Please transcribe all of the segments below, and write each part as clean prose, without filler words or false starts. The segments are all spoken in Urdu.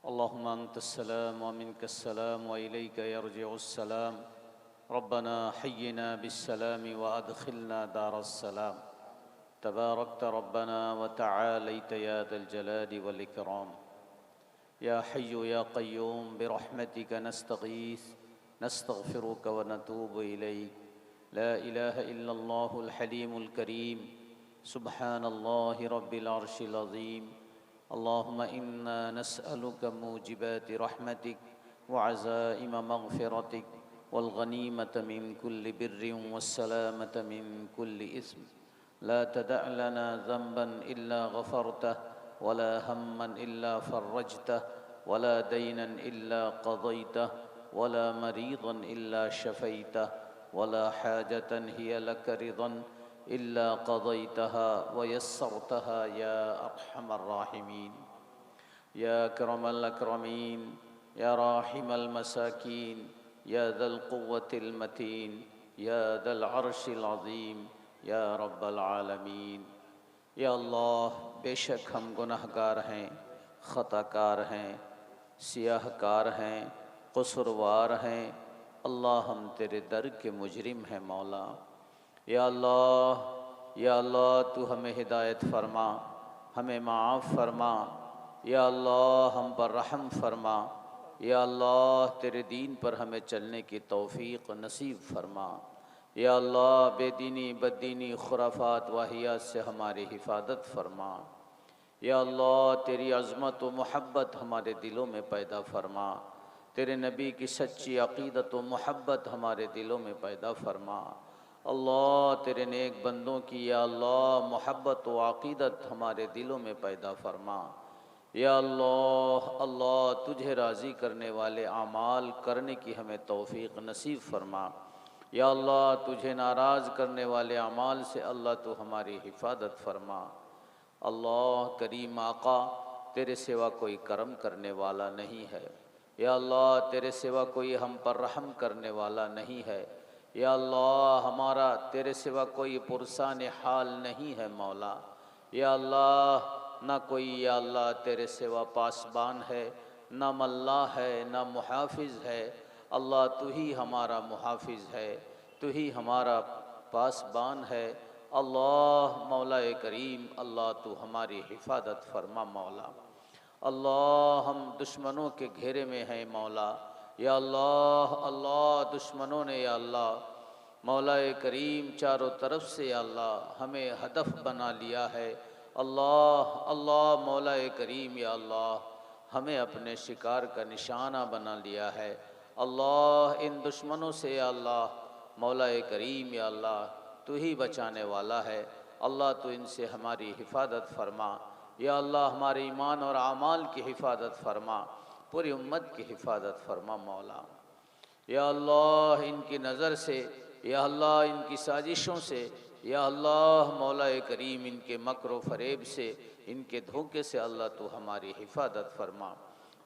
اللهم أنت السلام ومنك السلام وإليك يرجع السلام. ربنا حينا بالسلام وأدخلنا دار السلام. تباركت ربنا وتعاليت يا ذا الجلال والإكرام. يا حي يا قيوم برحمتك نستغيث نستغفرك ونتوب إليك. لا إله إلا الله الحليم الكريم. سبحان الله رب العرش العظيم. اللهم إنا نسألك موجبات رحمتك وعزائم مغفرتك والغنيمة من كل بر والسلامة من كل إثم. لا تدع لنا ذنبا إلا غفرته ولا هما إلا فرجته ولا دينا إلا قضيته ولا مريضا إلا شفيته ولا حاجة هي لك رضا إلا قضيتها ويسرتها يا أرحم الراحمين. يا أكرم الأكرمين. يا راحم المساكين. يا ذا القوة المتين. يا ذا العرش العظيم. یا رب العالمین. یا اللہ، بے شک ہم گناہ گار ہیں، خطا کار ہیں، سیاہ کار ہیں، قصوروار ہیں. اللہ ہم تیرے در کے مجرم ہیں مولا. یا اللہ تو ہمیں ہدایت فرما، ہمیں معاف فرما. یا اللہ ہم پر رحم فرما. یا اللہ تیرے دین پر ہمیں چلنے کی توفیق نصیب فرما. یا اللہ بے دینی بددینی خرافات واہیات سے ہماری حفاظت فرما. یا اللہ تیری عظمت و محبت ہمارے دلوں میں پیدا فرما. تیرے نبی کی سچی عقیدت و محبت ہمارے دلوں میں پیدا فرما. اللہ تیرے نیک بندوں کی یا اللہ محبت و عقیدت ہمارے دلوں میں پیدا فرما. یا اللہ تجھے راضی کرنے والے اعمال کرنے کی ہمیں توفیق نصیب فرما. یا اللہ تجھے ناراض کرنے والے اعمال سے اللہ تو ہماری حفاظت فرما. اللہ کریم آقا، تیرے سوا کوئی کرم کرنے والا نہیں ہے. یا اللہ تیرے سوا کوئی ہم پر رحم کرنے والا نہیں ہے. یا اللہ ہمارا تیرے سوا کوئی پرسان حال نہیں ہے مولا. یا اللہ نہ کوئی یا اللہ تیرے سوا پاسبان ہے، نہ ملا ہے، نہ محافظ ہے. اللہ تو ہی ہمارا محافظ ہے، تو ہی ہمارا پاسبان ہے. اللہ مولا کریم، اللہ تو ہماری حفاظت فرما مولا. اللہ ہم دشمنوں کے گھیرے میں ہیں مولا. یا اللہ دشمنوں نے یا اللہ مولا کریم چاروں طرف سے یا اللہ ہمیں ہدف بنا لیا ہے. اللہ مولا کریم یا اللہ ہمیں اپنے شکار کا نشانہ بنا لیا ہے. اللہ ان دشمنوں سے یا اللہ مولا کریم یا اللہ تو ہی بچانے والا ہے. اللہ تو ان سے ہماری حفاظت فرما. یا اللہ ہمارے ایمان اور اعمال کی حفاظت فرما، پوری امت کی حفاظت فرما مولا. یا اللہ ان کی نظر سے، یا اللہ ان کی سازشوں سے، یا اللہ مولا کریم ان کے مکر و فریب سے، ان کے دھوکے سے اللہ تو ہماری حفاظت فرما.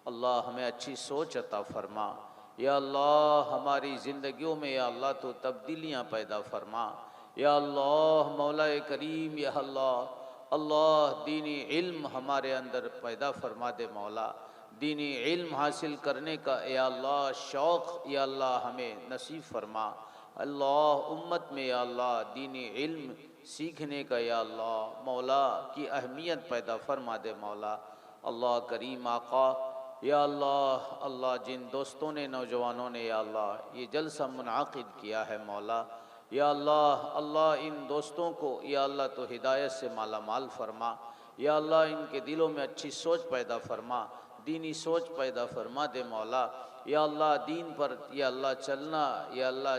اللہ ہمیں اچھی سوچ عطا فرما. یا اللہ ہماری زندگیوں میں یا اللہ تو تبدیلیاں پیدا فرما. یا اللہ مولا کریم یا اللہ دینی علم ہمارے اندر پیدا فرما دے مولا. دینی علم حاصل کرنے کا یا اللہ شوق یا اللہ ہمیں نصیب فرما. اللہ امت میں یا اللہ دینی علم سیکھنے کا یا اللہ مولا کی اہمیت پیدا فرما دے مولا. اللہ کریم آقا یا اللہ جن دوستوں نے نوجوانوں نے یا اللہ یہ جلسہ منعقد کیا ہے مولا، یا اللہ ان دوستوں کو یا اللہ تو ہدایت سے مالا مال فرما. یا اللہ ان کے دلوں میں اچھی سوچ پیدا فرما، دینی سوچ پیدا فرما دے مولا. یا اللہ دین پر یا اللہ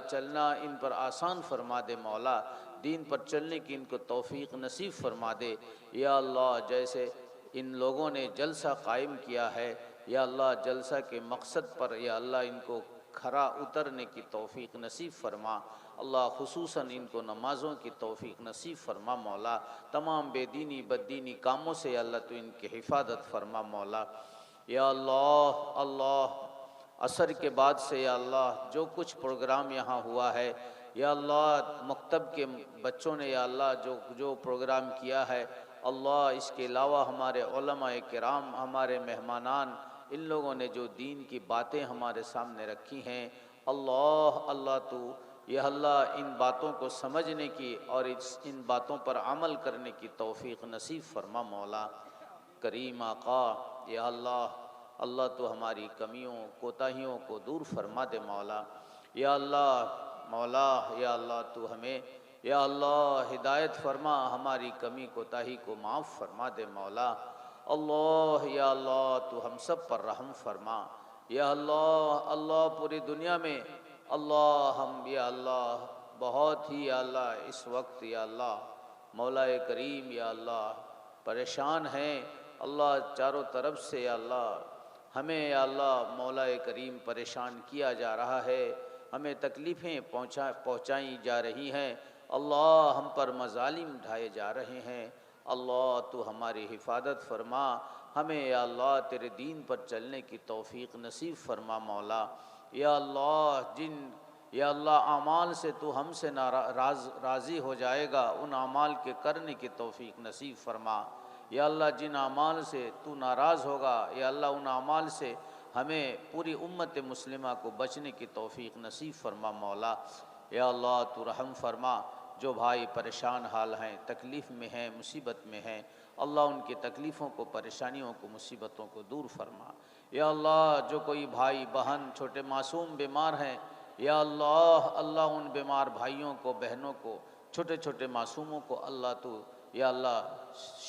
چلنا ان پر آسان فرما دے مولا. دین پر چلنے کی ان کو توفیق نصیب فرما دے. یا اللہ جیسے ان لوگوں نے جلسہ قائم کیا ہے یا اللہ جلسہ کے مقصد پر یا اللہ ان کو کھرا اترنے کی توفیق نصیب فرما. اللہ خصوصاً ان کو نمازوں کی توفیق نصیب فرما مولا. تمام بے دینی بددینی کاموں سے یا اللہ تو ان کی حفاظت فرما مولا. یا اللہ عصر کے بعد سے یا اللہ جو کچھ پروگرام یہاں ہوا ہے یا اللہ مکتب کے بچوں نے یا اللہ جو پروگرام کیا ہے اللہ اس کے علاوہ ہمارے علماء کرام ہمارے مہمانان ان لوگوں نے جو دین کی باتیں ہمارے سامنے رکھی ہیں، اللہ اللہ تو یا اللہ ان باتوں کو سمجھنے کی اور ان باتوں پر عمل کرنے کی توفیق نصیب فرما مولا کریم آقا۔ یا اللہ اللہ تو ہماری کمیوں کوتاہیوں کو دور فرما دے مولا۔ یا اللہ مولا یا اللہ تو ہمیں یا اللہ ہدایت فرما، ہماری کمی کوتاہی کو معاف فرما دے مولا۔ اللہ یا اللہ تو ہم سب پر رحم فرما۔ یا اللہ اللہ پوری دنیا میں اللہ ہم یا اللہ بہت ہی یا اللہ اس وقت یا اللہ مولا کریم یا اللہ پریشان ہیں اللہ، چاروں طرف سے یا اللہ ہمیں یا اللہ مولا کریم پریشان کیا جا رہا ہے، ہمیں تکلیفیں پہنچائی جا رہی ہیں اللہ، ہم پر مظالم ڈھائے جا رہے ہیں اللہ، تو ہماری حفاظت فرما، ہمیں یا اللہ تیرے دین پر چلنے کی توفیق نصیب فرما مولا۔ یا اللہ جن یا اللہ اعمال سے تو ہم سے راضی ہو جائے گا ان اعمال کے کرنے کی توفیق نصیب فرما۔ یا اللہ جن اعمال سے تو ناراض ہوگا یا اللہ ان اعمال سے ہمیں پوری امت مسلمہ کو بچنے کی توفیق نصیب فرما مولا۔ یا اللہ تو رحم فرما، جو بھائی پریشان حال ہیں، تکلیف میں ہیں، مصیبت میں ہیں اللہ ان کی تکلیفوں کو، پریشانیوں کو، مصیبتوں کو دور فرما۔ یا اللہ جو کوئی بھائی بہن چھوٹے معصوم بیمار ہیں یا اللہ اللہ ان بیمار بھائیوں کو، بہنوں کو، چھوٹے چھوٹے معصوموں کو اللہ تو یا اللہ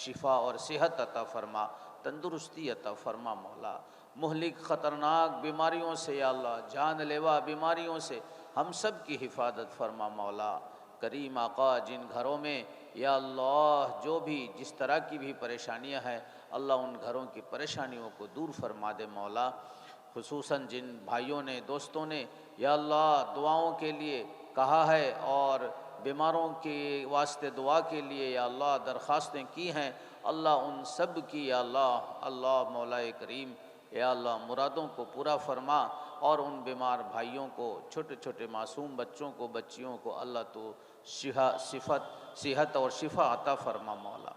شفا اور صحت عطا فرما، تندرستی عطا فرما مولا۔ مہلک خطرناک بیماریوں سے یا اللہ جان لیوا بیماریوں سے ہم سب کی حفاظت فرما مولا کریم آقا۔ جن گھروں میں یا اللہ جو بھی جس طرح کی بھی پریشانیاں ہیں اللہ ان گھروں کی پریشانیوں کو دور فرما دے مولا۔ خصوصاً جن بھائیوں نے دوستوں نے یا اللہ دعاؤں کے لیے کہا ہے اور بیماروں کے واسطے دعا کے لیے یا اللہ درخواستیں کی ہیں اللہ ان سب کی یا اللہ اللہ مولا کریم یا اللہ مرادوں کو پورا فرما، اور ان بیمار بھائیوں کو، چھوٹے چھوٹے معصوم بچوں کو، بچیوں کو اللہ تو صحت اور شفا عطا فرما مولا۔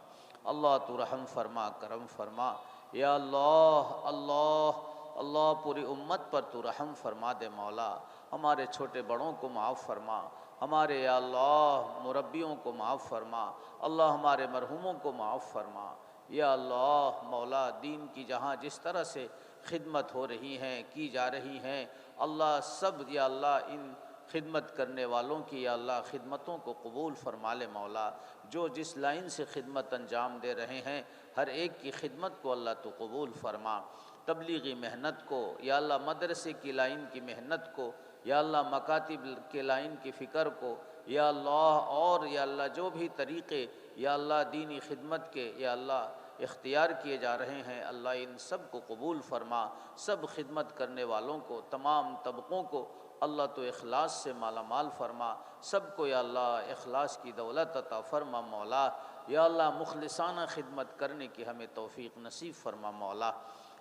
اللہ تو رحم فرما، کرم فرما۔ یا اللہ اللہ اللہ پوری امت پر تو رحم فرما دے مولا، ہمارے چھوٹے بڑوں کو معاف فرما، ہمارے یا اللہ مربیوں کو معاف فرما اللہ، ہمارے مرحوموں کو معاف فرما۔ یا اللہ مولا دین کی جہاں جس طرح سے خدمت ہو رہی ہیں کی جا رہی ہیں اللہ سب یا اللہ ان خدمت کرنے والوں کی یا اللہ خدمتوں کو قبول فرما لے مولا، جو جس لائن سے خدمت انجام دے رہے ہیں ہر ایک کی خدمت کو اللہ تو قبول فرما، تبلیغی محنت کو یا اللہ مدرسے کی لائن کی محنت کو یا اللہ مکاتب کے لائن کی فکر کو یا اللہ اور یا اللہ جو بھی طریقے یا اللہ دینی خدمت کے یا اللہ اختیار کیے جا رہے ہیں اللہ ان سب کو قبول فرما، سب خدمت کرنے والوں کو، تمام طبقوں کو اللہ تو اخلاص سے مالا مال فرما، سب کو یا اللہ اخلاص کی دولت عطا فرما مولا۔ یا اللہ مخلصانہ خدمت کرنے کی ہمیں توفیق نصیب فرما مولا۔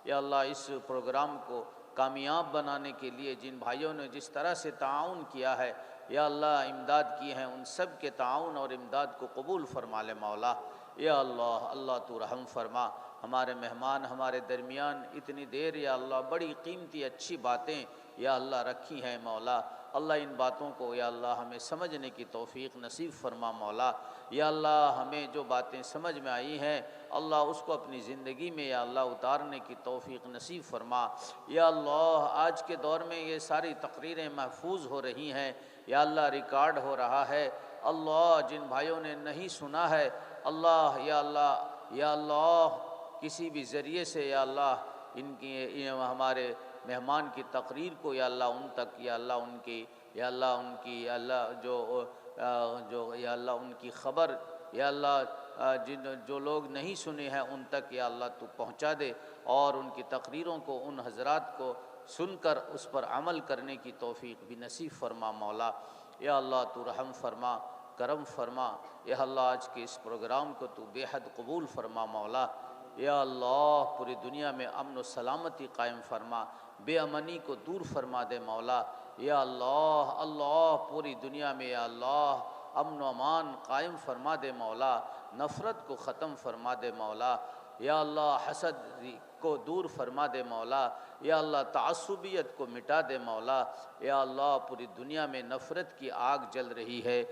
یا اللہ اس پروگرام کو کامیاب بنانے کے لیے جن بھائیوں نے جس طرح سے تعاون کیا ہے یا اللہ امداد کی ہیں ان سب کے تعاون اور امداد کو قبول فرما لے مولا۔ یا اللہ اللہ تو رحم فرما، ہمارے مہمان ہمارے درمیان اتنی دیر یا اللہ بڑی قیمتی اچھی باتیں یا اللہ رکھی ہیں مولا، اللہ ان باتوں کو یا اللہ ہمیں سمجھنے کی توفیق نصیب فرما مولا۔ یا اللہ ہمیں جو باتیں سمجھ میں آئی ہیں اللہ اس کو اپنی زندگی میں یا اللہ اتارنے کی توفیق نصیب فرما۔ یا اللہ آج کے دور میں یہ ساری تقریریں محفوظ ہو رہی ہیں یا اللہ ریکارڈ ہو رہا ہے اللہ، جن بھائیوں نے نہیں سنا ہے اللہ یا اللہ کسی بھی ذریعے سے یا اللہ ان کی ہمارے مہمان کی تقریر کو یا اللہ ان تک یا اللہ ان کی یا اللہ جو یا اللہ ان کی خبر یا اللہ جو لوگ نہیں سنے ہیں ان تک یا اللہ تو پہنچا دے، اور ان کی تقریروں کو ان حضرات کو سن کر اس پر عمل کرنے کی توفیق بھی نصیب فرما مولا۔ یا اللہ تو رحم فرما، کرم فرما، یا اللہ آج کے اس پروگرام کو تو بے حد قبول فرما مولا۔ یا اللہ پوری دنیا میں امن و سلامتی قائم فرما، بے امنی کو دور فرما دے مولا۔ یا اللہ اللہ پوری دنیا میں یا اللہ امن و امان قائم فرما دے مولا، نفرت کو ختم فرما دے مولا۔ یا اللہ حسد کو دور فرما دے مولا، یا اللہ تعصبیت کو مٹا دے مولا، یا اللہ پوری دنیا میں نفرت کی آگ جل رہی ہے،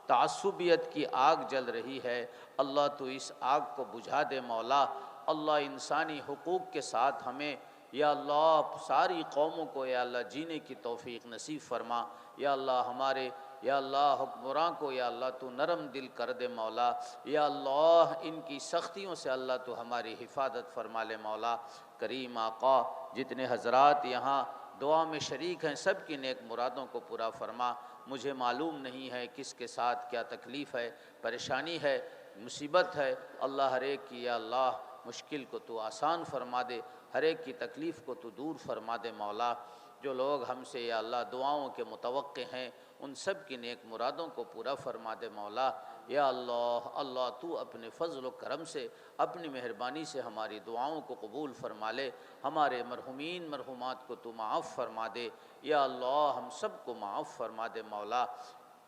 تعصبیت کی آگ جل رہی ہے، اللہ تو اس آگ کو بجھا دے مولا۔ اللہ انسانی حقوق کے ساتھ ہمیں یا اللہ ساری قوموں کو یا اللہ جینے کی توفیق نصیب فرما، یا اللہ ہمارے یا اللہ حکمراں کو یا اللہ تو نرم دل کر دے مولا، یا اللہ ان کی سختیوں سے اللہ تو ہماری حفاظت فرما لے مولا۔ کریم آقا جتنے حضرات یہاں دعا میں شریک ہیں سب کی نیک مرادوں کو پورا فرما۔ مجھے معلوم نہیں ہے کس کے ساتھ کیا تکلیف ہے، پریشانی ہے، مصیبت ہے، اللہ ہر ایک کی یا اللہ مشکل کو تو آسان فرما دے، ہر ایک کی تکلیف کو تو دور فرما دے مولا۔ جو لوگ ہم سے یا اللہ دعاؤں کے متوقع ہیں ان سب کی نیک مرادوں کو پورا فرما دے مولا۔ یا اللہ اللہ تو اپنے فضل و کرم سے اپنی مہربانی سے ہماری دعاؤں کو قبول فرما لے، ہمارے مرحومین مرحومات کو تو معاف فرما دے، یا اللہ ہم سب کو معاف فرما دے مولا۔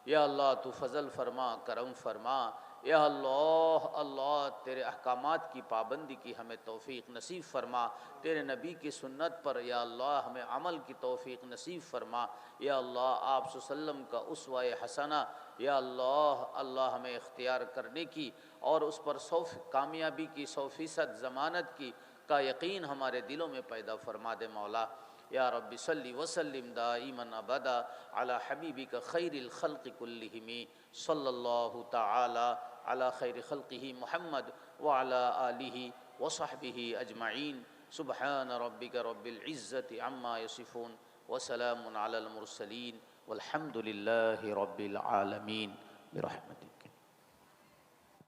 یا اللہ تو فضل فرما، کرم فرما، یا اللہ اللہ تیرے احکامات کی پابندی کی ہمیں توفیق نصیب فرما، تیرے نبی کی سنت پر یا اللہ ہمیں عمل کی توفیق نصیب فرما، یا اللہ آپ صلی اللہ علیہ وسلم کا اسوہ حسنہ یا اللہ اللہ ہمیں اختیار کرنے کی اور اس پر کامیابی کی 100% ضمانت کی کا یقین ہمارے دلوں میں پیدا فرما دے مولا۔ یا رب صلی وسلم دائما ابدا علی حبیبک خیر الخلق کلہم صلی اللہ تعالی علی خیر خلقہ محمد وعلی آلہ وصحبہ اجمعین۔ سبحان ربک رب العزت عما یصفون وسلام علی المرسلین والحمد للہ رب العالمین برحمتہ۔